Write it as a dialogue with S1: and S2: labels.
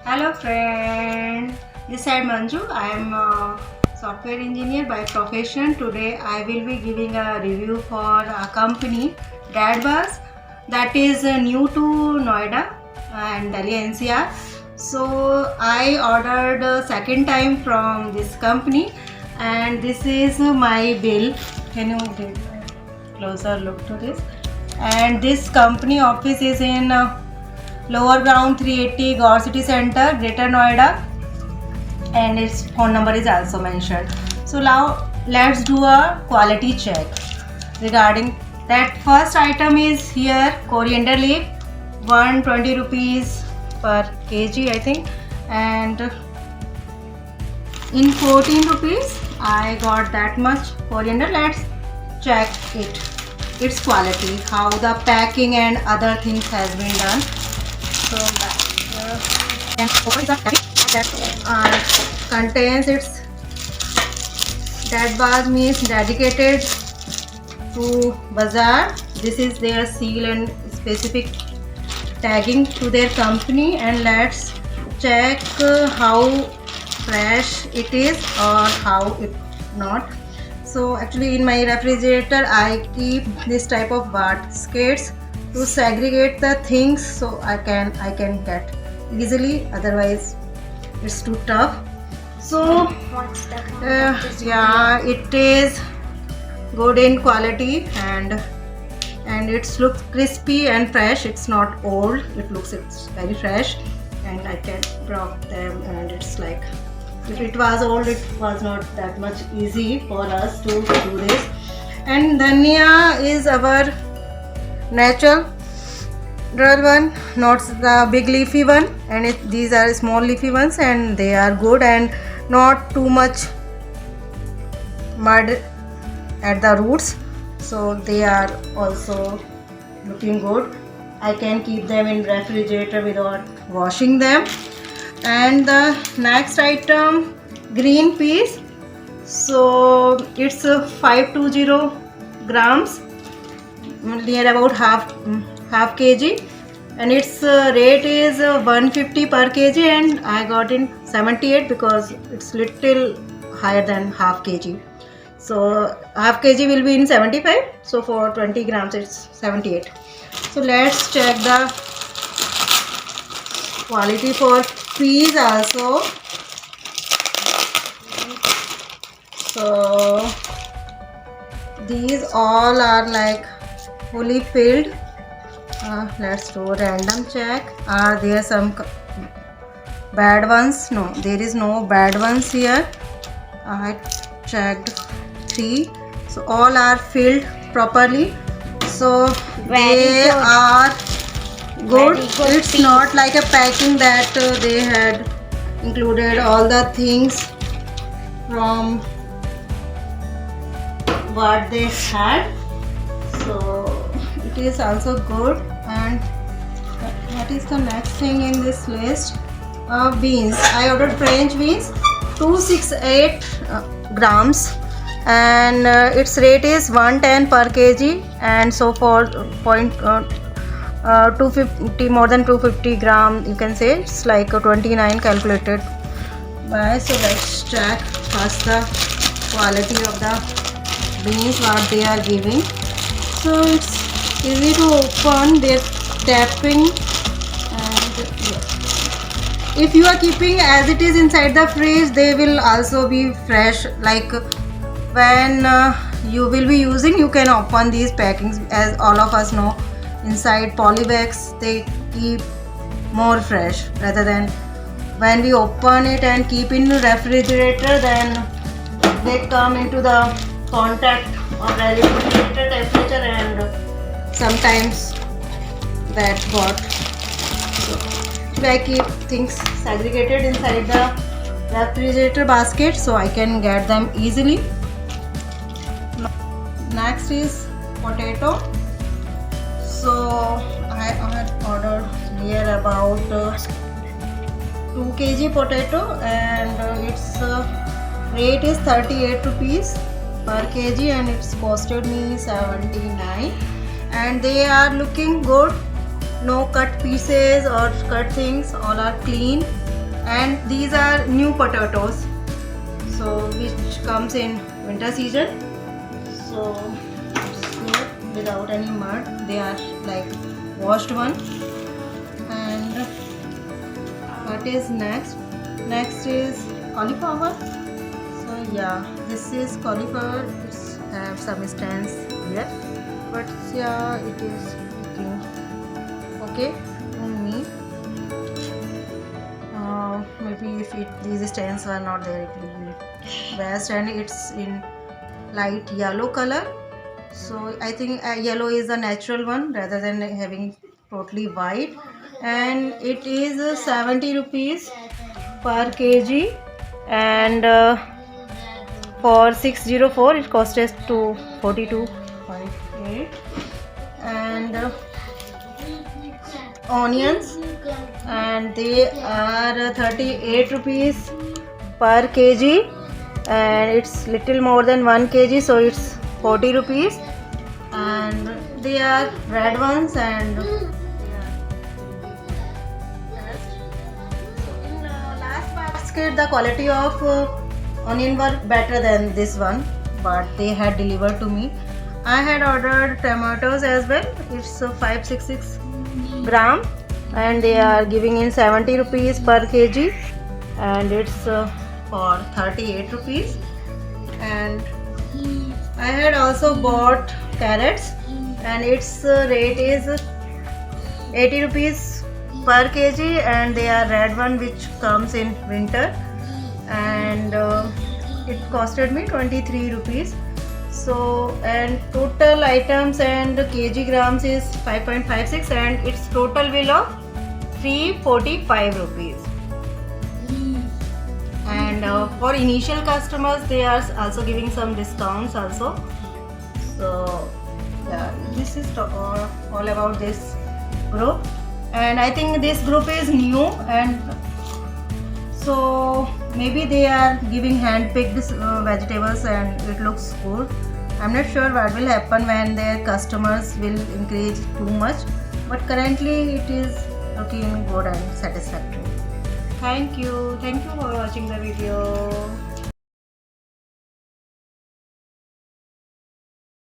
S1: Hello friend, this side Manju. I am a software engineer by profession. Today I will be giving a review for a company Dadbus that is new to Noida and Delhi NCR. So I ordered second time from this company and this is my bill. Can you give a closer look to this? And this company office is in Lower Ground 380 Gaur City Center, Greater Noida, and its phone number is also mentioned. So now let's do a quality check regarding that. First item is here coriander leaf, 120 rupees per kg I think, and in 14 rupees I got that much coriander. Let's check its quality, how the packing and other things has been done. So that contains its Dadbus means dedicated to bazaar. This is their seal and specific tagging to their company. And let's check how fresh it is or how it not. So actually in my refrigerator I keep this type of baskets to segregate the things so I can get easily, otherwise it's too tough. So yeah, it is good in quality and it's looks crispy and fresh. It's not old, it's very fresh, and I can drop them, and it's like, if it was old it was not that much easy for us to do this. And dhania is our natural one, not the big leafy one, and these are small leafy ones and they are good and not too much mud at the roots, so they are also looking good. I can keep them in refrigerator without washing them. And the next item, green peas. So it's 520 grams, near about half kg, and its rate is 150 per kg, and I got in 78 because it's little higher than half kg. So half kg will be in 75, so for 20 grams it's 78. So let's check the quality for peas also. So these all are like fully filled. Let's do a random check. Are there some bad ones? No, there is no bad ones here. I checked 3, so all are filled properly, so they are good. It's peas. Not like a packing that they had included all the things from what they had, so it is also good. And what is the next thing in this list? Beans. I ordered French beans, 268 grams, and its rate is 110 per kg, and so for 250, more than 250 gram you can say, it's like 29 calculated by. So let's check first the quality of the beans what they are giving. So it's easy to open, they're tapping, and if you are keeping as it is inside the fridge, they will also be fresh. Like when you will be using, you can open these packings, as all of us know, inside polybags they keep more fresh rather than when we open it and keep in the refrigerator, then they come into the contact of refrigerator temperature and sometimes that got. So I keep things segregated inside the refrigerator basket so I can get them easily. Next is potato. So I had ordered near about 2 kg potato, and its rate is 38 rupees per kg, and it's costed me 79. And they are looking good, no cut pieces or cut things, all are clean And these are new potatoes, so which comes in winter season. So it's good without any mud. They are like washed one. And what is next? Next is cauliflower. So yeah, this is cauliflower. It's have some stands here, but yeah, it is looking okay to me. Maybe if these stands were not there, it will be best. And it's in light yellow color, so I think yellow is the natural one rather than having totally white. And it is 70 rupees per kg, and for 604 it cost us to 42.8. And onions, and they are 38 rupees per kg, and it's little more than 1 kg, so it's 40 rupees. And they are red ones. And in last basket the quality of onion were better than this one, but they had delivered to me. I had ordered tomatoes as well. It's 566 gram, and they are giving in 70 rupees per kg, and it's for 38 rupees. And I had also bought carrots, and its rate is 80 rupees per kg, and they are red one which comes in winter. And it costed me 23 rupees. So, and total items and kg grams is 5.56, and its total bill of 345 rupees. And for initial customers they are also giving some discounts also. So yeah, this is all about this group. And I think this group is new, and so maybe they are giving hand-picked vegetables, and it looks good. I'm not sure what will happen when their customers will increase too much, but currently it is looking good and satisfactory. Thank you for watching the video.